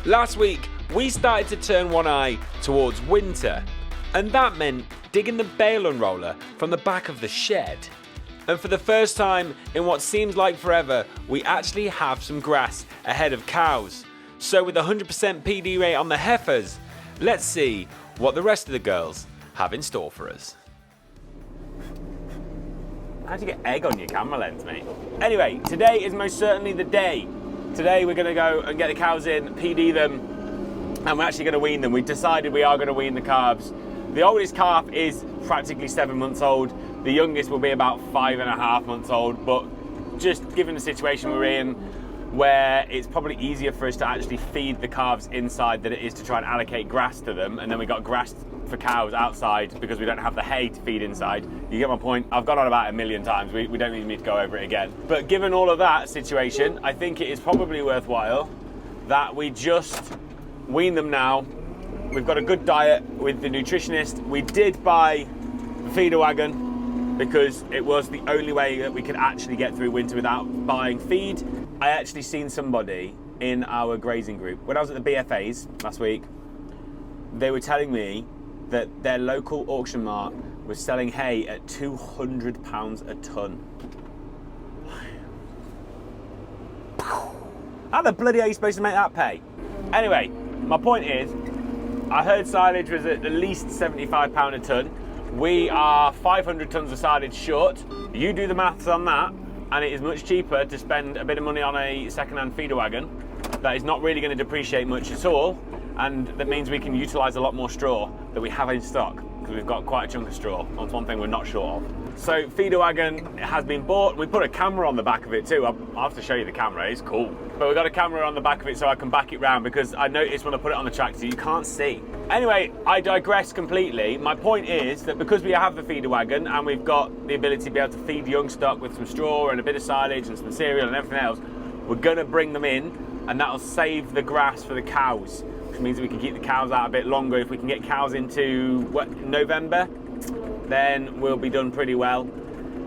Last week, we started to turn one eye towards winter, and that meant digging the bale unroller from the back of the shed. And for the first time in what seems like forever, we actually have some grass ahead of cows. So with 100% PD rate on the heifers, let's see what the rest of the girls have in store for us. How'd you get egg on your camera lens, mate? Anyway, today is most certainly the day. Today we're gonna go and get the cows in, PD them, and we're actually gonna wean them. We decided we are gonna wean the calves. The oldest calf is practically 7 months old. The youngest will be about 5.5 months old, but just given the situation we're in, where it's probably easier for us to actually feed the calves inside than it is to try and allocate grass to them, and then we got grass for cows outside because we don't have the hay to feed inside. You get my point? I've gone on about 1,000,000 times. We don't even need to go over it again. But given all of that situation, I think it is probably worthwhile that we just wean them now. We've got a good diet with the nutritionist. We did buy the feeder wagon because it was the only way that we could actually get through winter without buying feed. I actually seen somebody in our grazing group. When I was at the BFAs last week, they were telling me that their local auction mart was selling hay at £200 a tonne. How the bloody are you supposed to make that pay? Anyway, my point is, I heard silage was at least £75 a tonne. We are 500 tonnes of silage short. You do the maths on that, and it is much cheaper to spend a bit of money on a second-hand feeder wagon that is not really going to depreciate much at all, and that means we can utilise a lot more straw that we have in stock, because we've got quite a chunk of straw. That's one thing we're not short of. So feeder wagon has been bought. We put a camera on the back of it too. I'll have to show you the camera, it's cool. But we've got a camera on the back of it so I can back it round, because I noticed when I put it on the tractor you can't see. Anyway, I digress completely. My point is that because we have the feeder wagon and we've got the ability to be able to feed young stock with some straw and a bit of silage and some cereal and everything else, we're gonna bring them in, and that'll save the grass for the cows, which means we can keep the cows out a bit longer. If we can get cows into November, then we'll be done pretty well.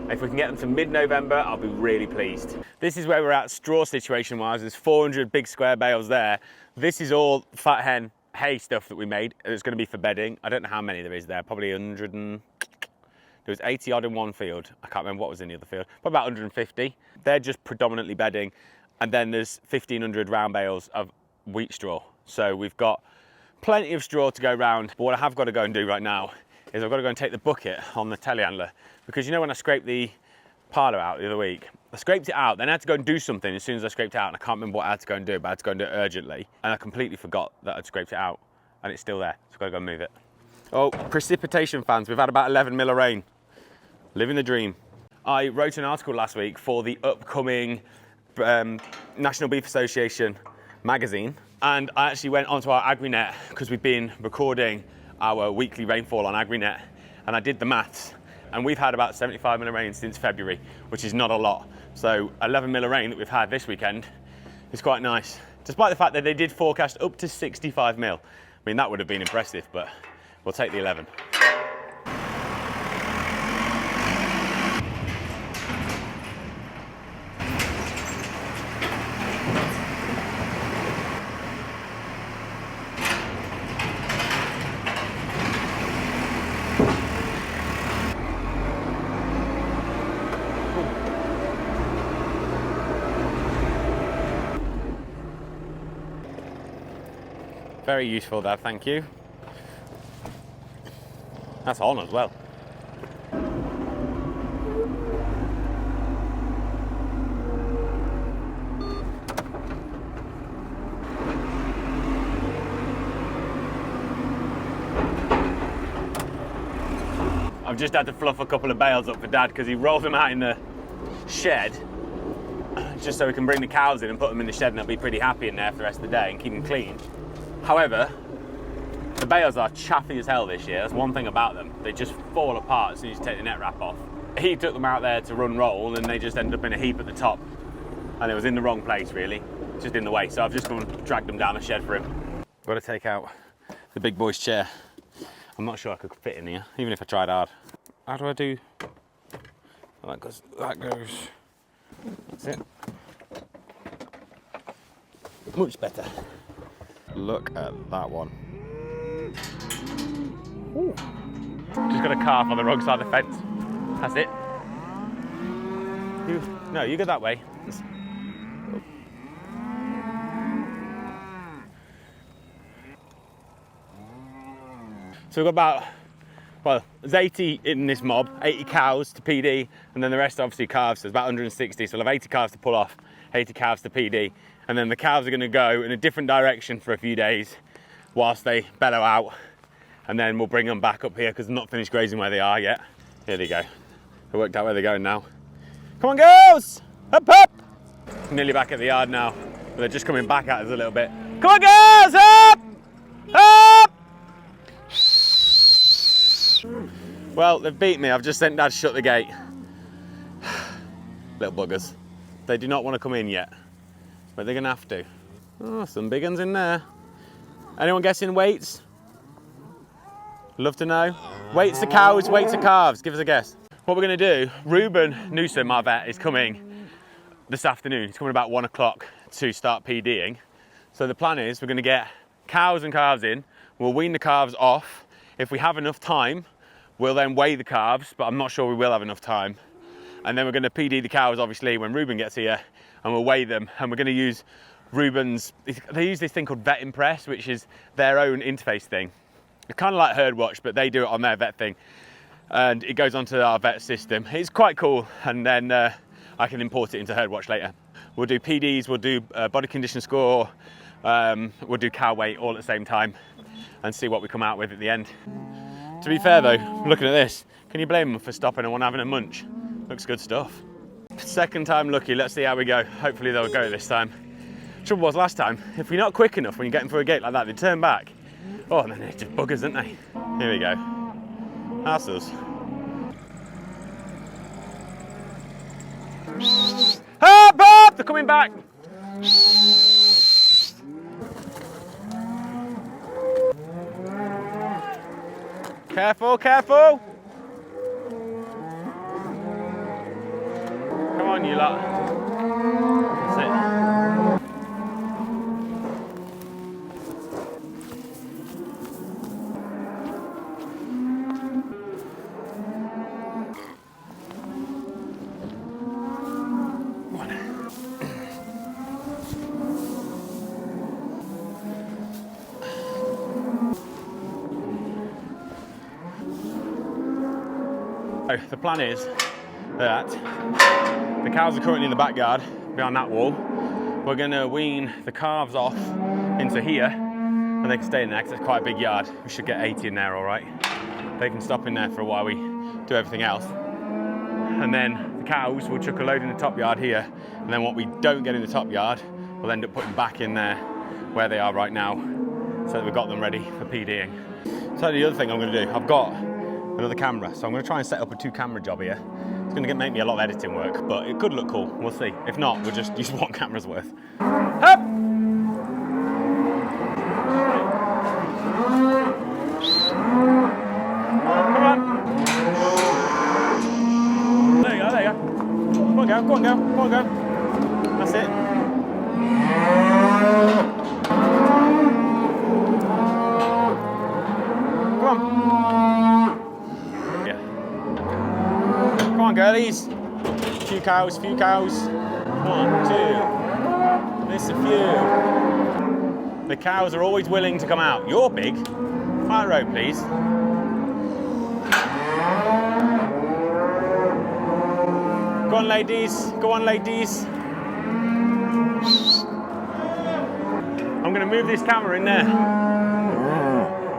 If we can get them to mid-November, I'll be really pleased. This is where we're at straw situation wise. There's 400 big square bales there. This is all fat hen hay stuff that we made. It's going to be for bedding. I don't know how many there is there, probably 100 and... There was 80 odd in one field. I can't remember what was in the other field. Probably about 150. They're just predominantly bedding. And then there's 1,500 round bales of wheat straw. So we've got plenty of straw to go round. But what I have got to go and do right now is I've got to go and take the bucket on the telehandler, because you know when I scraped the parlour out the other week, I scraped it out, then I had to go and do something as soon as I scraped it out, and I can't remember what I had to go and do, but I had to go and do it urgently, and I completely forgot that I'd scraped it out, and it's still there, so I've got to go and move it. Oh, precipitation fans, we've had about 11 mil of rain. Living the dream. I wrote an article last week for the upcoming National Beef Association magazine, and I actually went onto our AgriNet because we've been recording our weekly rainfall on AgriNet, and I did the maths, and we've had about 75 mil of rain since February, which is not a lot. So 11 mil of rain that we've had this weekend is quite nice, despite the fact that they did forecast up to 65 mil. I mean, that would have been impressive, but we'll take the 11. Very useful there, thank you. That's on as well. I've just had to fluff a couple of bales up for Dad because he rolled them out in the shed just so we can bring the cows in and put them in the shed, and they'll be pretty happy in there for the rest of the day and keep them clean. However, the bales are chaffy as hell this year. That's one thing about them. They just fall apart as soon as you take the net wrap off. He took them out there to run roll, and they just ended up in a heap at the top. And it was in the wrong place, really. Just in the way. So I've just gone and dragged them down the shed for him. Got to take out the big boy's chair. I'm not sure I could fit in here, even if I tried hard. How do I do? That goes. That's it. Much better. Look at that one. Ooh. Just got a calf on the wrong side of the fence. That's it. No, you go that way. So we've got about, well, there's 80 in this mob, 80 cows to PD, and then the rest obviously calves, so it's about 160. So we'll have 80 calves to pull off, 80 calves to PD, and then the calves are gonna go in a different direction for a few days whilst they bellow out, and then we'll bring them back up here because they're not finished grazing where they are yet. Here they go. I worked out where they're going now. Come on, girls! Up, up! Nearly back at the yard now, but they're just coming back at us a little bit. Come on, girls! Up! Up! Well, they've beat me. I've just sent Dad to shut the gate. Little buggers. They do not want to come in yet, but they're gonna have to. Oh, some big ones in there. Anyone guessing weights? Love to know. Weights to cows, weights to calves. Give us a guess. What we're gonna do, Ruben Newsom, our vet, is coming this afternoon. He's coming about 1 o'clock to start PDing. So the plan is we're gonna get cows and calves in. We'll wean the calves off. If we have enough time, we'll then weigh the calves, but I'm not sure we will have enough time. And then we're gonna PD the cows, obviously, when Ruben gets here, and we'll weigh them. And we're gonna use Ruben's, they use this thing called Vet Impress, which is their own interface thing. It's kind of like Herdwatch, but they do it on their vet thing. And it goes onto our vet system. It's quite cool, and then I can import it into Herdwatch later. We'll do PDs, we'll do body condition score, we'll do cow weight all at the same time, and see what we come out with at the end. To be fair though, looking at this, can you blame them for stopping and one having a munch? Looks good stuff. Second time lucky, let's see how we go. Hopefully they'll go this time. Trouble was last time, if we're not quick enough when you get them through a gate like that, they turn back. Oh, and then they're just buggers, aren't they? Here we go. That's us. Up, up! They're coming back! Careful, careful! Come on, you lot. That's it. So the plan is that the cows are currently in the backyard behind that wall. We're going to wean the calves off into here, and they can stay in there because it's quite a big yard. We should get 80 in there, all right. They can stop in there for a while we do everything else. And then the cows will chuck a load in the top yard here, and then what we don't get in the top yard, we'll end up putting back in there where they are right now, so that we've got them ready for PDing. So the other thing I'm going to do, I've got another camera, so I'm going to try and set up a 2-camera job here. It's going to make me a lot of editing work, but it could look cool. We'll see. If not, we'll just use 1 camera's worth. Up! Come on. There you go, there you go. Come on, go, come on, go, come on, go. That's it. Come on. Come on, girlies. Few cows, few cows. 1, 2. This a few. The cows are always willing to come out. You're big. Fire road, please. Go on, ladies. Go on, ladies. I'm going to move this camera in there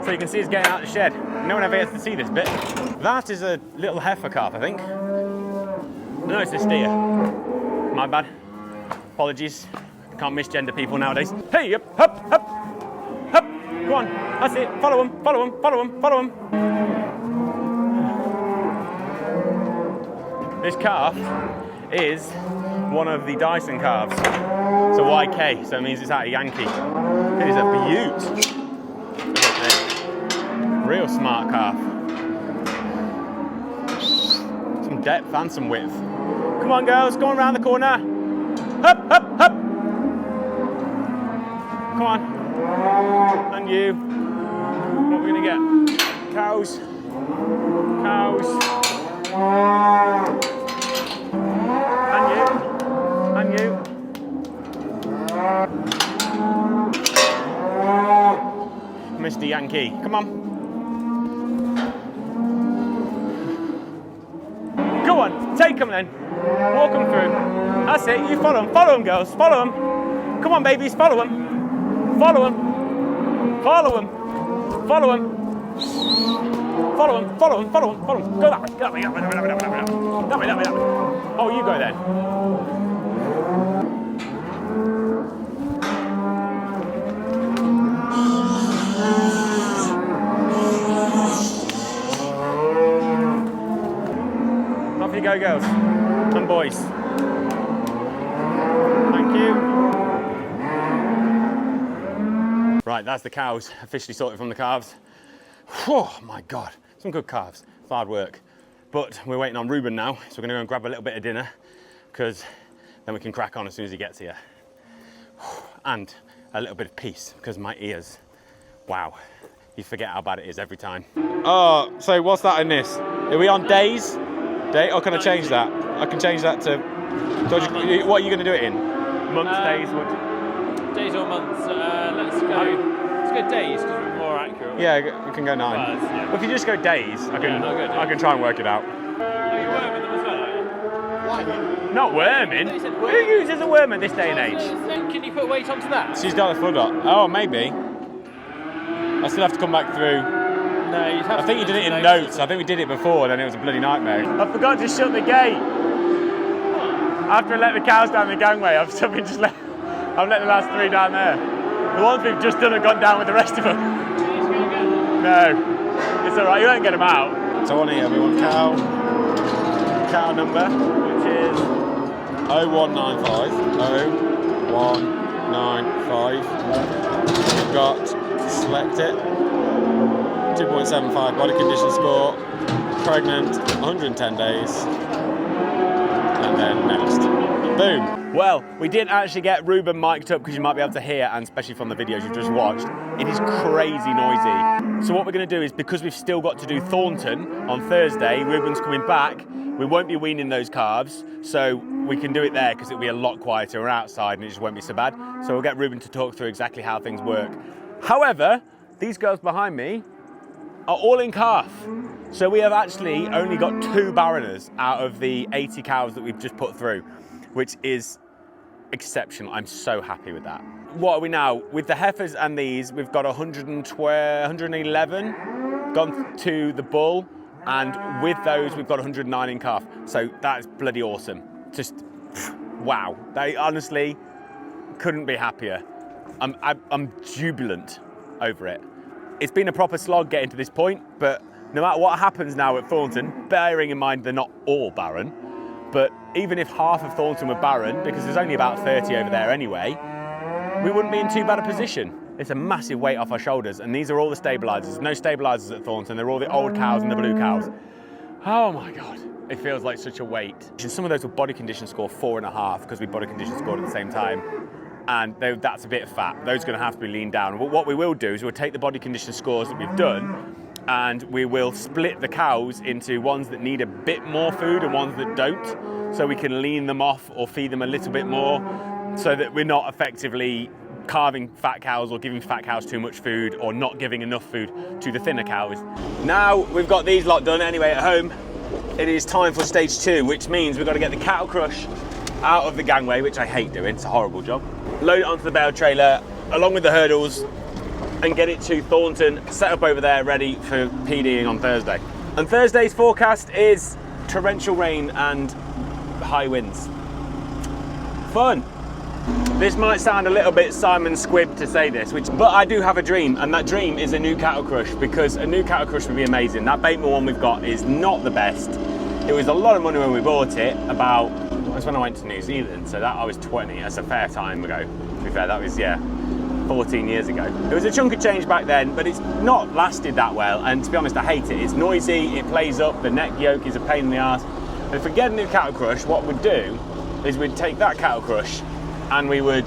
so you can see us getting out of the shed. No one ever gets to see this bit. That is a little heifer calf, I think. No, it's a steer. My bad. Apologies. Can't misgender people nowadays. Hey, up, up, up, up. Go on. That's it. Follow him, follow him, follow him, follow him. This calf is one of the Dyson calves. It's a YK, so it means it's out of Yankee. It is a beaut. Look at this. Real smart calf. Some depth and some width. Come on, girls, go on around the corner. Up, up, up. Come on. And you. What are we gonna get? Cows. Cows. And you. And you. Mr. Yankee, come on. Go on, take them then. Walk them through. That's it, you follow them. Follow them, girls, follow them. Come on, babies, follow them. Follow them. Follow them. Follow them. Follow them, follow them, follow them, follow them. Go that way, that way, that way, that way, that way, that way. That way, that way, that way. Oh, you go then. Off you go, girls and boys. Thank you. Right, that's the cows officially sorted from the calves. Oh my God, some good calves. It's hard work. But we're waiting on Ruben now, so we're gonna go and grab a little bit of dinner because then we can crack on as soon as he gets here. And a little bit of peace because my ears, wow, you forget how bad it is every time. Oh, so what's that in this? Are we on days? Day? Or can I change that? I can change that to, what are you gonna do it in? Months, days? What? Days or months? Let's go days because we're more accurate. Yeah, we can go 9. Yeah. Well, if you just go days, I can try and work it out. Are you worming them as well, are you? Not worming? Who uses a worm in this day and age? Can you put weight onto that? She's got a foot on. Oh, maybe. I still have to come back through. No, you'd have I think you did it in notes. I think we did it before, and then it was a bloody nightmare. I forgot to shut the gate. After I let the cows down the gangway, I've let the last 3 down there. The ones we've just done have gone down with the rest of them. No, it's all right. You won't get them out. So on here we want cow number, which is 0195. 0195. We've got select it. 2.75 body condition score. Pregnant, 110 days. And then next. Boom. Well, we didn't actually get Ruben mic'd up because you might be able to hear, and especially from the videos you've just watched, it is crazy noisy. So what we're going to do is, because we've still got to do Thornton on Thursday, Ruben's coming back, we won't be weaning those calves, so we can do it there because it'll be a lot quieter. We're outside and it just won't be so bad. So we'll get Ruben to talk through exactly how things work. However, these girls behind me are all in calf. So we have actually only got 2 barreners out of the 80 cows that we've just put through, which is exceptional. I'm so happy with that. What are we now? With the heifers and these, we've got 111 gone to the bull, and with those, we've got 109 in calf. So that's bloody awesome. Just, wow. They honestly couldn't be happier. I'm jubilant over it. It's been a proper slog getting to this point, but no matter what happens now at Thornton, bearing in mind they're not all barren, but even if half of Thornton were barren, because there's only about 30 over there anyway, we wouldn't be in too bad a position. It's a massive weight off our shoulders, and these are all the stabilisers. There's no stabilisers at Thornton, they're all the old cows and the blue cows. Oh my God, it feels like such a weight. Some of those were body condition score 4.5, because we body condition scored at the same time. And that's a bit fat. Those are going to have to be leaned down. But what we will do is we'll take the body condition scores that we've done, and we will split the cows into ones that need a bit more food and ones that don't, so we can lean them off or feed them a little bit more, so that we're not effectively carving fat cows or giving fat cows too much food or not giving enough food to the thinner cows. Now we've got these lot done anyway at home, it is time for stage 2, which means we've got to get the cattle crush out of the gangway, which I hate doing, it's a horrible job. Load it onto the bale trailer along with the hurdles and get it to Thornton, set up over there ready for PDing on Thursday. And Thursday's forecast is torrential rain and high winds. Fun. This might sound a little bit Simon Squibb to say this, but I do have a dream, and that dream is a new cattle crush, because a new cattle crush would be amazing. That Bateman one we've got is not the best. It was a lot of money when we bought it, that's when I went to New Zealand, so that I was 20, that's a fair time ago. To be fair, that was, 14 years ago. It was a chunk of change back then, but it's not lasted that well, and to be honest, I hate it. It's noisy, it plays up, the neck yoke is a pain in the arse. And if we get a new cattle crush, what we'd do is we'd take that cattle crush and we would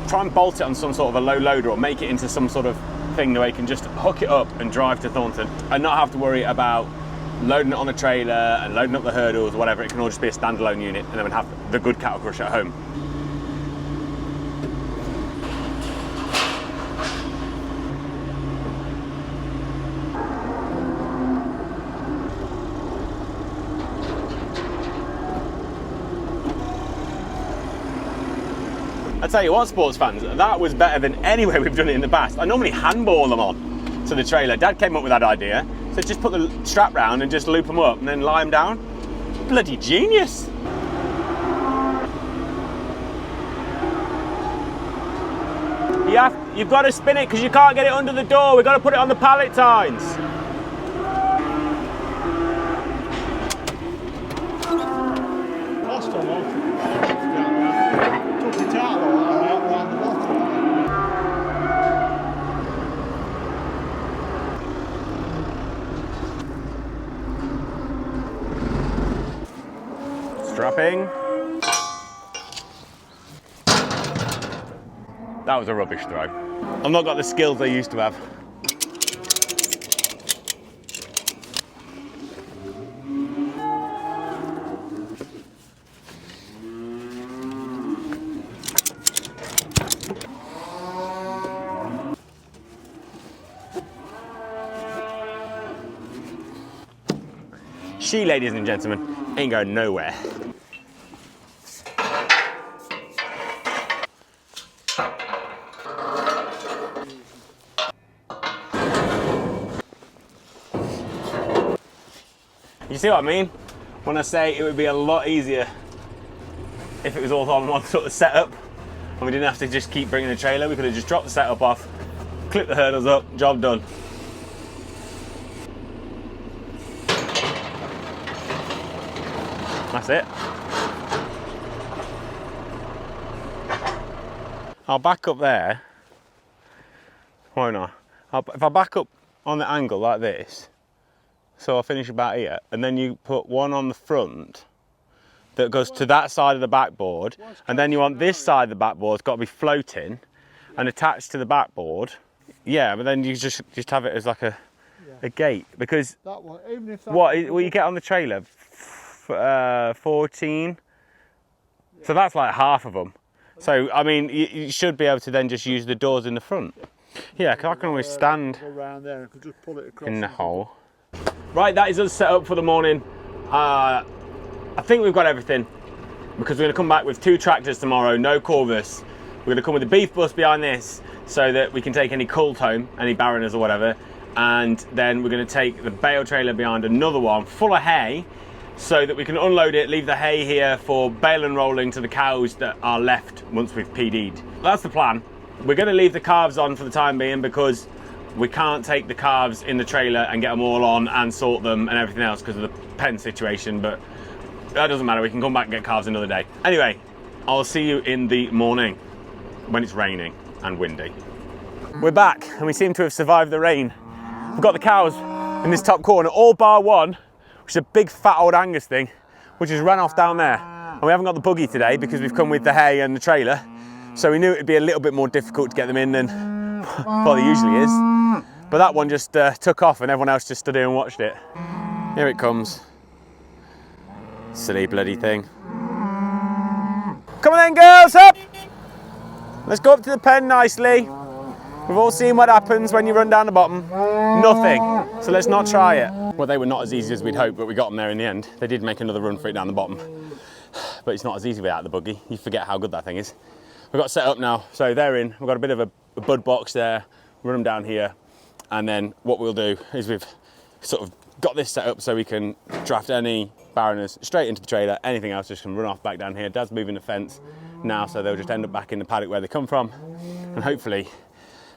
try and bolt it on some sort of a low loader or make it into some sort of thing where you can just hook it up and drive to Thornton and not have to worry about loading it on a trailer and loading up the hurdles or whatever. It can all just be a standalone unit, and then we'd have the good cattle crusher at home. I tell you what, sports fans, that was better than any way we've done it in the past. I normally handball them on to the trailer. Dad came up with that idea, so just put the strap round and just loop them up and then lie them down. Bloody genius! You've got to spin it because you can't get it under the door. We've got to put it on the pallet tines. Last time took the towel out around the bottom. Strapping. That was a rubbish throw. I've not got the skills I used to have. She, ladies and gentlemen, ain't going nowhere. You see what I mean? When I say it would be a lot easier if it was all on one sort of setup and we didn't have to just keep bringing the trailer. We could have just dropped the setup off, clipped the hurdles up, job done. That's it. I'll back up there, won't I? If I back up on the angle like this, so I'll finish about here, and then you put one on the front that goes to that side of the backboard, and then you want this side of the backboard, it's got to be floating and attached to the backboard. Yeah, but then you just have it as like a gate, because That one, even if that what you get on the trailer, 14, so that's like half of them. So I mean, you should be able to then just use the doors in the front. Yeah, because I can always stand around there and could just pull it across in the hole. Right, that is us set up for the morning. I think we've got everything, because we're going to come back with 2 tractors tomorrow, no Corvus. We're going to come with a beef bus behind this so that we can take any colt home, any barroners or whatever, and then we're going to take the bale trailer behind another one full of hay so that we can unload it, leave the hay here for bale and rolling to the cows that are left once we've PD'd. That's the plan. We're going to leave the calves on for the time being because we can't take the calves in the trailer and get them all on and sort them and everything else because of the pen situation, but that doesn't matter. We can come back and get calves another day. Anyway, I'll see you in the morning when it's raining and windy. We're back and we seem to have survived the rain. We've got the cows in this top corner, all bar one, which is a big fat old Angus thing, which has run off down there. And we haven't got the buggy today because we've come with the hay and the trailer. So we knew it'd be a little bit more difficult to get them in than what it usually is. But that one just took off and everyone else just stood here and watched it. Here it comes. Silly bloody thing. Come on then, girls, up! Let's go up to the pen nicely. We've all seen what happens when you run down the bottom. Nothing. So let's not try it. Well, they were not as easy as we'd hoped, but we got them there in the end. They did make another run for it down the bottom. But it's not as easy without the buggy. You forget how good that thing is. We've got set up now, so they're in. We've got a bit of a bud box there. Run them down here. And then what we'll do is we've sort of got this set up so we can draft any barroners straight into the trailer. Anything else just can run off back down here. Dad's moving the fence now, so they'll just end up back in the paddock where they come from. And hopefully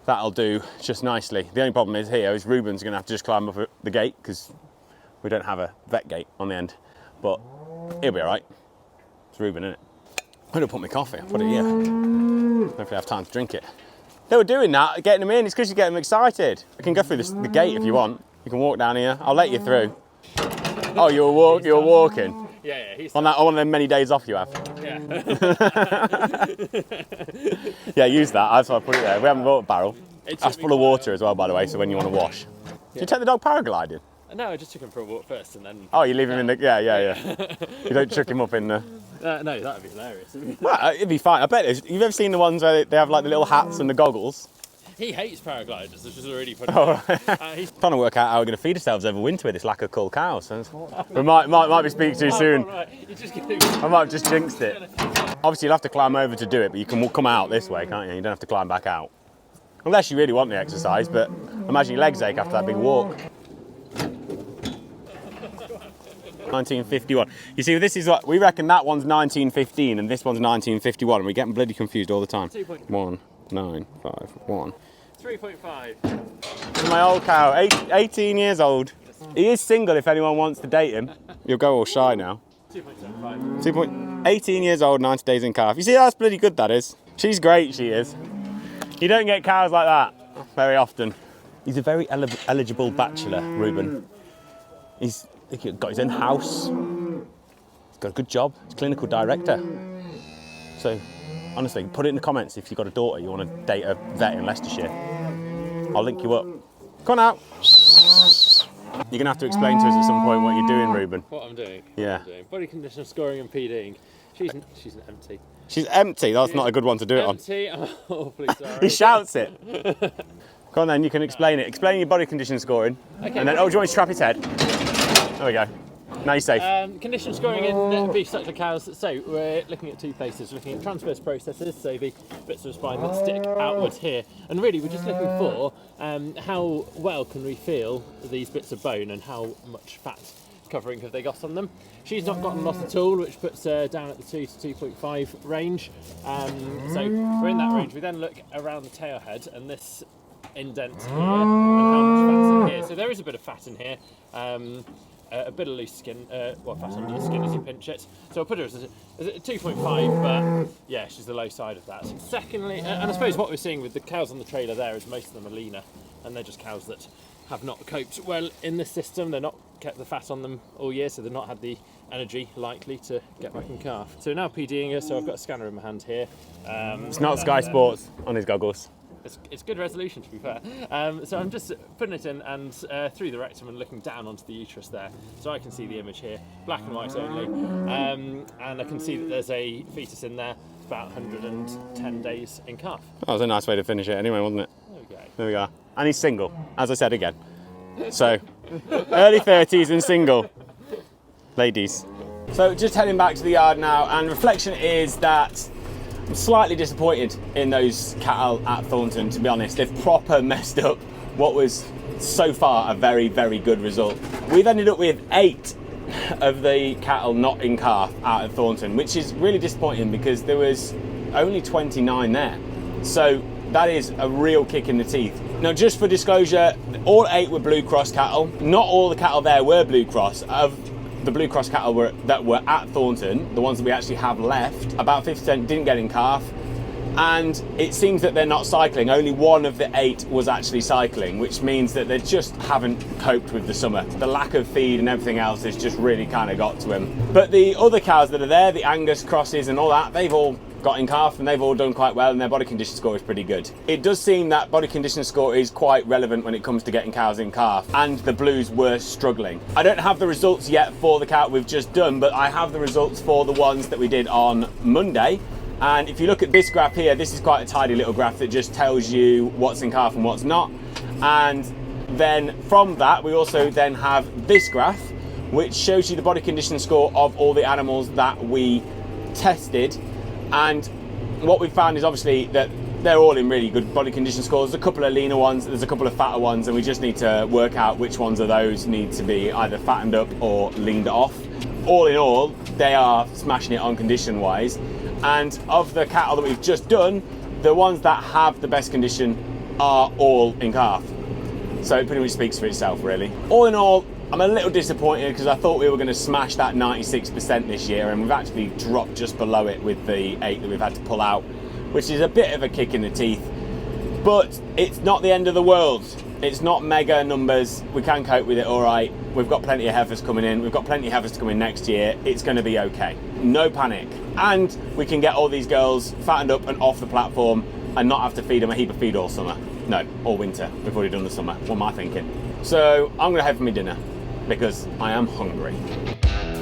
that'll do just nicely. The only problem is here is Ruben's gonna have to just climb up the gate because we don't have a vet gate on the end, but he'll be all right. It's Ruben, isn't it? I'm gonna put my coffee, I'll put it here. Hopefully I have time to drink it. They were doing that, getting them in, it's because you get them excited. I can go through the gate if you want. You can walk down here, I'll let you through. Oh, you're walking? Yeah, he's on one of them many days off you have? Yeah. Yeah, use that. That's why I put it there. We haven't bought a barrel. It That's took me full of quite a water as well, by the way, so when you want to wash. Do you take the dog paragliding? No, I just took him for a walk first and then... Oh, you leave him in the... Yeah. You don't chuck him up in the... no, that would be hilarious. Well, it'd be fine. I bet you've ever seen the ones where they have like the little hats and the goggles? He hates paragliders, which is already funny. Oh, right. He's Trying to work out how we're going to feed ourselves over winter with this lack of cull cows. So we might be speaking too soon. right. You're just gonna... I might have just jinxed it. Obviously, you'll have to climb over to do it, but you can come out this way, can't you? You don't have to climb back out. Unless you really want the exercise, but imagine your legs ache after that big walk. 1951. You see, this is what we reckon. That one's 1915 and this one's 1951, and we're getting bloody confused all the time. 1951. 3.5. This is my old cow, 18 years old. He is single if anyone wants to date him. You'll go all shy now. 2.75. 18 years old, 90 days in calf. You see, that's bloody good, that is. She's great, she is. You don't get cows like that very often. He's a very eligible bachelor, Reuben. He's got his own house. He's got a good job. He's clinical director. So, honestly, put it in the comments if you've got a daughter you want to date a vet in Leicestershire. I'll link you up. Come on out. You're going to have to explain to us at some point what you're doing, Reuben. What I'm doing? Yeah. What I'm doing. Body condition scoring and PDing. She's an empty. She's empty. That's not a good one to do it on. Empty. I'm awfully sorry. He shouts it. Come on then, you can explain it. Explain your body condition scoring. Okay. And then, oh, do you want me to strap his head? There we go. Now you're safe. Condition scoring in beef suckler cows. So we're looking at two places. We're looking at transverse processes, so the bits of spine that stick outwards here. And really we're just looking for how well can we feel these bits of bone and how much fat covering have they got on them. She's not got a lot at all, which puts her down at the 2 to 2.5 range. So we're in that range. We then look around the tail head and this indent here and how much fat's in here. So there is a bit of fat in here. A bit of loose skin, fat under your skin as you pinch it. So I'll put her as a 2.5, but yeah, she's the low side of that. Secondly, and I suppose what we're seeing with the cows on the trailer there is most of them are leaner, and they're just cows that have not coped well in this system. They're not kept the fat on them all year, so they've not had the energy likely to get back in calf. So now PDing her, so I've got a scanner in my hand here. It's not Sky Sports on his goggles. It's good resolution, to be fair. So I'm just putting it in and through the rectum and looking down onto the uterus there. So I can see the image here, black and white only. And I can see that there's a fetus in there. It's about 110 days in calf. That was a nice way to finish it anyway, wasn't it? There we go. There we go. And he's single, as I said again. So, early 30s and single. Ladies. So just heading back to the yard now, and reflection is that I'm slightly disappointed in those cattle at Thornton, to be honest. They've proper messed up what was so far a very, very good result. We've ended up with 8 of the cattle not in calf out at Thornton, which is really disappointing because there was only 29 there. So that is a real kick in the teeth. Now, just for disclosure, all 8 were Blue Cross cattle. Not all the cattle there were Blue Cross. Of the Blue Cross cattle that were at Thornton, the ones that we actually have left, about 50% didn't get in calf, and it seems that they're not cycling. Only 1 of the 8 was actually cycling, which means that they just haven't coped with the summer. The lack of feed and everything else has just really kind of got to them. But the other cows that are there, the Angus crosses and all that, they've all got in calf and they've all done quite well, and their body condition score is pretty good. It does seem that body condition score is quite relevant when it comes to getting cows in calf, and the Blues were struggling. I don't have the results yet for the cow we've just done, but I have the results for the ones that we did on Monday. And if you look at this graph here, this is quite a tidy little graph that just tells you what's in calf and what's not. And then from that, we also then have this graph, which shows you the body condition score of all the animals that we tested. And what we found is obviously that they're all in really good body condition scores. There's a couple of leaner ones, there's a couple of fatter ones, and we just need to work out which ones of those need to be either fattened up or leaned off. All in all, they are smashing it on condition wise. And of the cattle that we've just done, the ones that have the best condition are all in calf. So it pretty much speaks for itself, really. All in all, I'm a little disappointed because I thought we were going to smash that 96% this year, and we've actually dropped just below it with the 8 that we've had to pull out, which is a bit of a kick in the teeth. But it's not the end of the world. It's not mega numbers. We can cope with it all right. We've got plenty of heifers coming in. We've got plenty of heifers to come in next year. It's going to be okay. No panic. And we can get all these girls fattened up and off the platform and not have to feed them a heap of feed all summer. No, all winter. We've already done the summer. What am I thinking? So I'm gonna head for my dinner because I am hungry.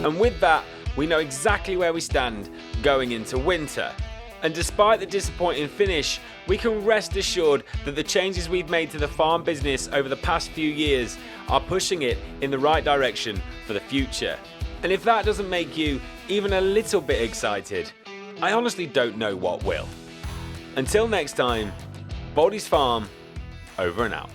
And with that, we know exactly where we stand going into winter. And despite the disappointing finish, we can rest assured that the changes we've made to the farm business over the past few years are pushing it in the right direction for the future. And if that doesn't make you even a little bit excited, I honestly don't know what will. Until next time, Baldy's Farm, over and out.